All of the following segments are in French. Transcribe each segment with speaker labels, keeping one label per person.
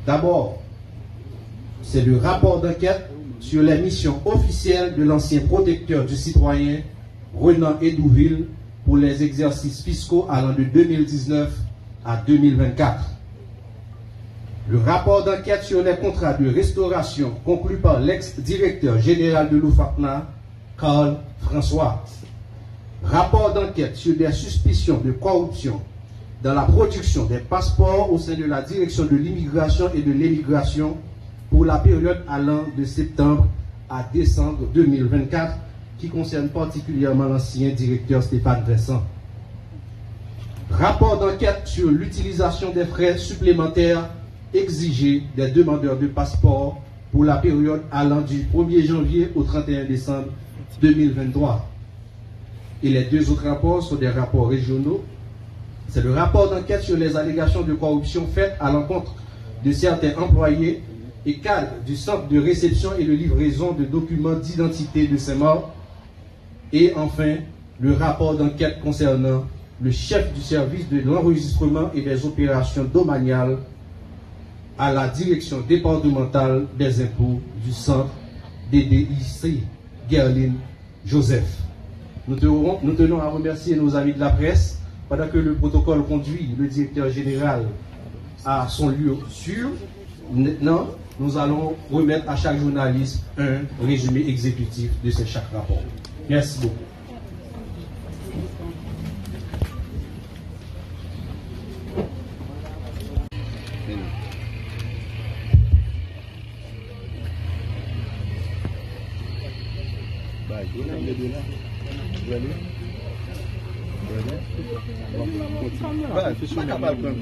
Speaker 1: D'abord, c'est le rapport d'enquête sur les missions officielles de l'ancien protecteur du citoyen Renan Edouville pour les exercices fiscaux allant de 2019 à 2024. Le rapport d'enquête sur les contrats de restauration conclus par l'ex-directeur général de l'OFACNA, Carl François. Rapport d'enquête sur des suspicions de corruption dans la production des passeports au sein de la direction de l'immigration et de l'émigration pour la période allant de septembre à décembre 2024, qui concerne particulièrement l'ancien directeur Stéphane Vincent. Rapport d'enquête sur l'utilisation des frais supplémentaires exigés des demandeurs de passeport pour la période allant du 1er janvier au 31 décembre 2023. Et les deux autres rapports sont des rapports régionaux. C'est le rapport d'enquête sur les allégations de corruption faites à l'encontre de certains employés et cadres du centre de réception et de livraison de documents d'identité de Saint-Maur. Et enfin, le rapport d'enquête concernant le chef du service de l'enregistrement et des opérations domaniales à la direction départementale des impôts du centre DDIC, Gerline Joseph. Nous tenons à remercier nos amis de la presse pendant que le protocole conduit le directeur général à son lieu sûr. Maintenant, nous allons remettre à chaque journaliste un résumé exécutif de chaque rapport. Merci beaucoup.
Speaker 2: Je suis capable de prendre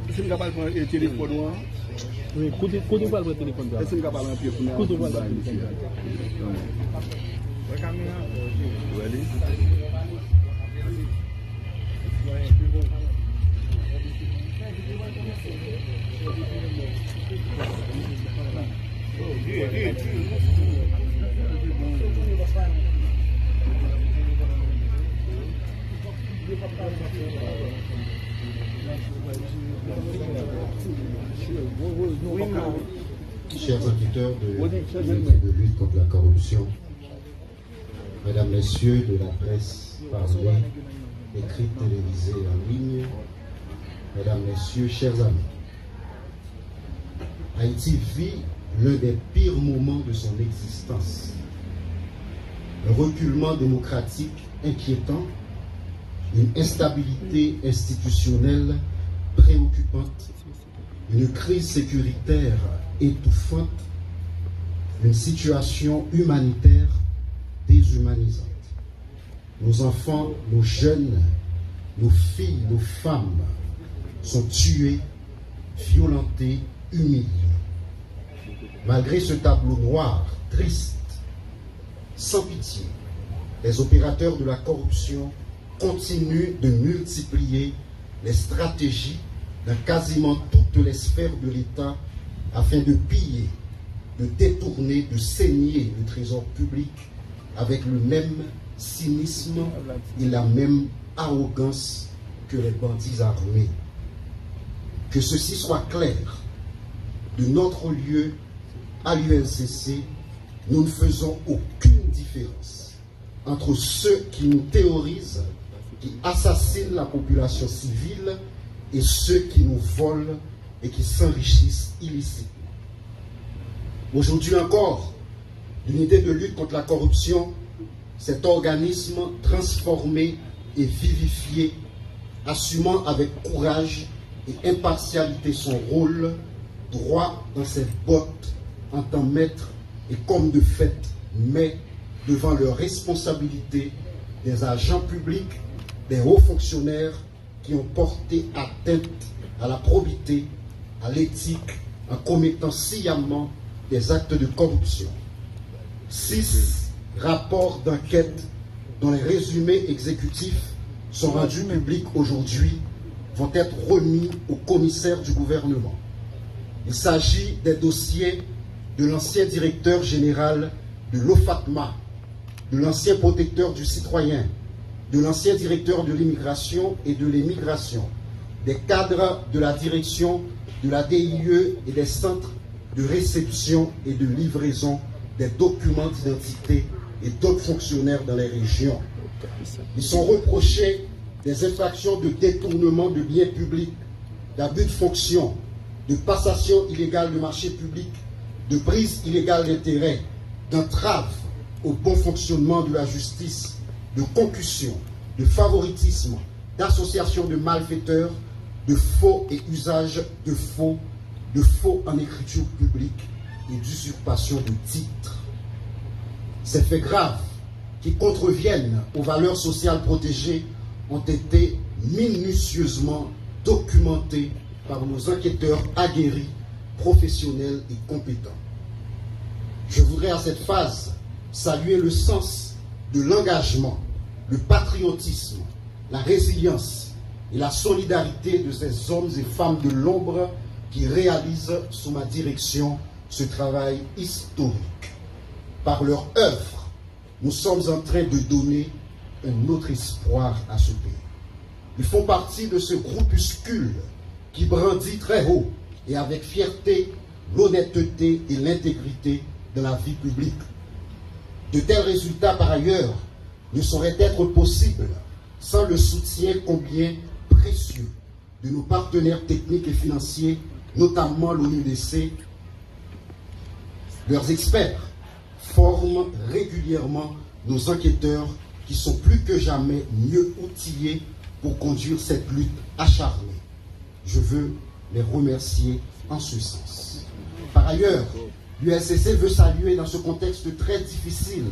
Speaker 2: je suis capable de prendre le téléphone. Oui, côté pas le téléphone. Je suis capable de prendre le téléphone.
Speaker 3: Chers auditeurs de lutte contre la corruption, mesdames, messieurs de la presse parlée, écrite, télévisée, en ligne, mesdames, messieurs, chers amis, Haïti vit l'un des pires moments de son existence. Un reculement démocratique inquiétant, une instabilité institutionnelle préoccupante, une crise sécuritaire étouffante, une situation humanitaire déshumanisante. Nos enfants, nos jeunes, nos filles, nos femmes sont tués, violentés, humiliés. Malgré ce tableau noir, triste, sans pitié, les opérateurs de la corruption continuent de multiplier les stratégies dans quasiment toutes les sphères de l'État afin de piller, de détourner, de saigner le trésor public avec le même cynisme et la même arrogance que les bandits armés. Que ceci soit clair, de notre lieu à l'UNCC, nous ne faisons aucune différence entre ceux qui nous terrorisent, qui assassinent la population civile, et ceux qui nous volent et qui s'enrichissent illicitement. Aujourd'hui encore, l'unité de lutte contre la corruption, cet organisme transformé et vivifié, assumant avec courage et impartialité son rôle, droit dans ses bottes, en tant maître et comme de fait, mais devant leurs responsabilités des agents publics, des hauts fonctionnaires qui ont porté atteinte à la probité, à l'éthique, en commettant sciemment des actes de corruption. 6 rapports d'enquête dont les résumés exécutifs sont rendus publics aujourd'hui vont être remis au commissaire du gouvernement. Il s'agit des dossiers de l'ancien directeur général de l'OFACMA, de l'ancien protecteur du citoyen, de l'ancien directeur de l'immigration et de l'émigration, des cadres de la direction de la DIE et des centres de réception et de livraison des documents d'identité et d'autres fonctionnaires dans les régions. Ils sont reprochés des infractions de détournement de biens publics, d'abus de fonction, de passation illégale de marchés publics, de prise illégale d'intérêt, d'entrave au bon fonctionnement de la justice, de concussion, de favoritisme, d'association de malfaiteurs, de faux et usage de faux en écriture publique et d'usurpation de titres. Ces faits graves qui contreviennent aux valeurs sociales protégées ont été minutieusement documentés par nos enquêteurs aguerris, professionnels et compétents. Je voudrais à cette phase saluer le sens de l'engagement, le patriotisme, la résilience et la solidarité de ces hommes et femmes de l'ombre qui réalisent sous ma direction ce travail historique. Par leur œuvre, nous sommes en train de donner un autre espoir à ce pays. Ils font partie de ce groupuscule qui brandit très haut et avec fierté l'honnêteté et l'intégrité de la vie publique. De tels résultats, par ailleurs, ne sauraient être possibles sans le soutien combien précieux de nos partenaires techniques et financiers, notamment l'ONUDC. Leurs experts forment régulièrement nos enquêteurs qui sont plus que jamais mieux outillés pour conduire cette lutte acharnée. Je veux les remercier en ce sens. Par ailleurs, l'USCC veut saluer dans ce contexte très difficile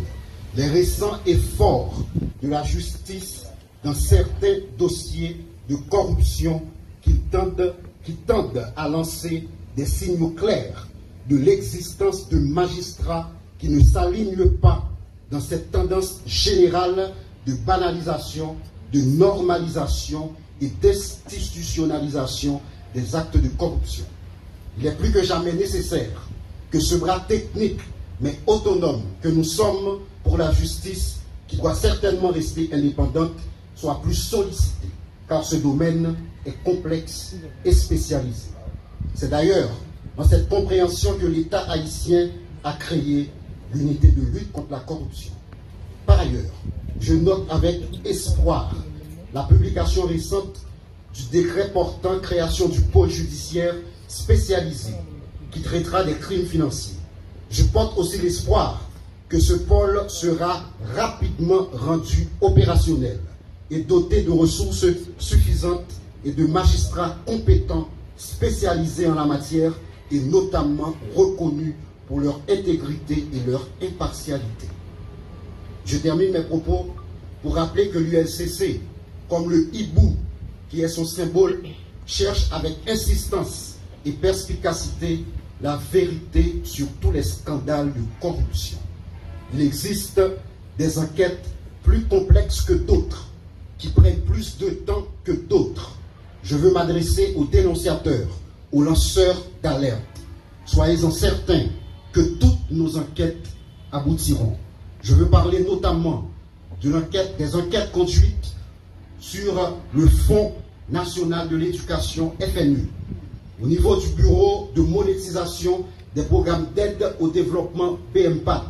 Speaker 3: les récents efforts de la justice dans certains dossiers de corruption qui tendent à lancer des signaux clairs de l'existence de magistrats qui ne s'alignent pas dans cette tendance générale de banalisation, de normalisation et d'institutionnalisation des actes de corruption. Il est plus que jamais nécessaire que ce bras technique mais autonome que nous sommes pour la justice, qui doit certainement rester indépendante, soit plus sollicité, car ce domaine est complexe et spécialisé. C'est d'ailleurs dans cette compréhension que l'État haïtien a créé l'unité de lutte contre la corruption. Par ailleurs, je note avec espoir la publication récente du décret portant création du pôle judiciaire spécialisé qui traitera des crimes financiers. Je porte aussi l'espoir que ce pôle sera rapidement rendu opérationnel et doté de ressources suffisantes et de magistrats compétents spécialisés en la matière et notamment reconnus pour leur intégrité et leur impartialité. Je termine mes propos pour rappeler que l'ULCC, comme le hibou qui est son symbole, cherche avec insistance et perspicacité la vérité sur tous les scandales de corruption. Il existe des enquêtes plus complexes que d'autres, qui prennent plus de temps que d'autres. Je veux m'adresser aux dénonciateurs, aux lanceurs d'alerte. Soyez-en certains que toutes nos enquêtes aboutiront. Je veux parler notamment des enquêtes conduites sur le Fonds national de l'éducation FNU, au niveau du bureau de monétisation des programmes d'aide au développement PMPAD,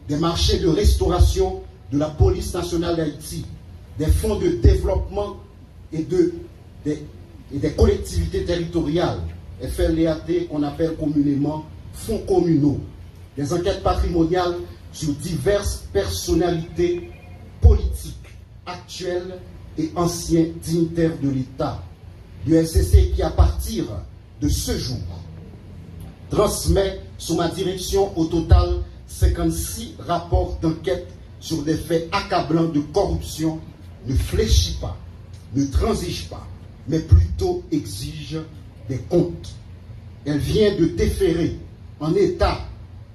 Speaker 3: des marchés de restauration de la police nationale d'Haïti, des fonds de développement et des collectivités territoriales, FLEAT qu'on appelle communément fonds communaux, des enquêtes patrimoniales sur diverses personnalités politiques actuelles et anciens dignitaires de l'État. L'ULCC qui, à partir de ce jour, transmet sous ma direction au total 56 rapports d'enquête sur des faits accablants de corruption, ne fléchit pas, ne transige pas, mais plutôt exige des comptes. Elle vient de déférer en état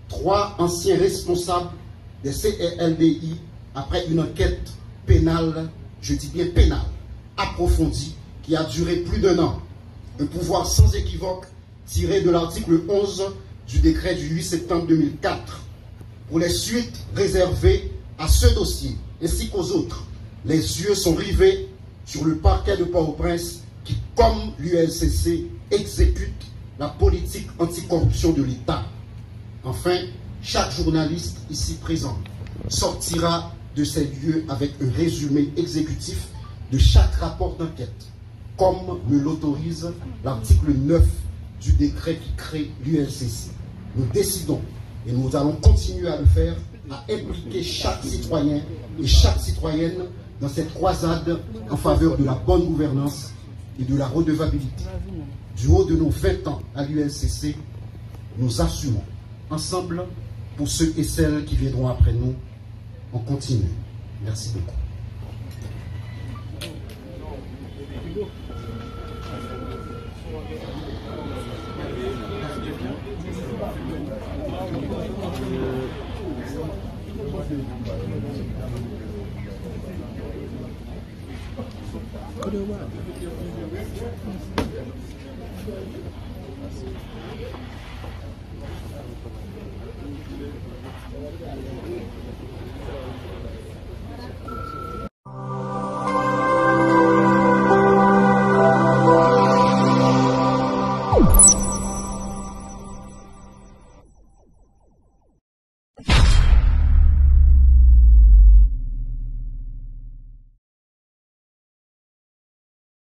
Speaker 3: 3 anciens responsables des CRLDI après une enquête pénale, je dis bien pénale, approfondie, qui a duré plus d'1 an. Un pouvoir sans équivoque tiré de l'article 11 du décret du 8 septembre 2004. Pour les suites réservées à ce dossier ainsi qu'aux autres, les yeux sont rivés sur le parquet de Port-au-Prince qui, comme l'ULCC, exécute la politique anticorruption de l'État. Enfin, chaque journaliste ici présent sortira de ces lieux avec un résumé exécutif de chaque rapport d'enquête, comme me l'autorise l'article 9 du décret qui crée l'ULCC. Nous décidons, et nous allons continuer à le faire, à impliquer chaque citoyen et chaque citoyenne dans cette croisade en faveur de la bonne gouvernance et de la redevabilité. Du haut de nos 20 ans à l'ULCC, nous assumons ensemble, pour ceux et celles qui viendront après nous, on continue. Merci beaucoup.
Speaker 4: Merci.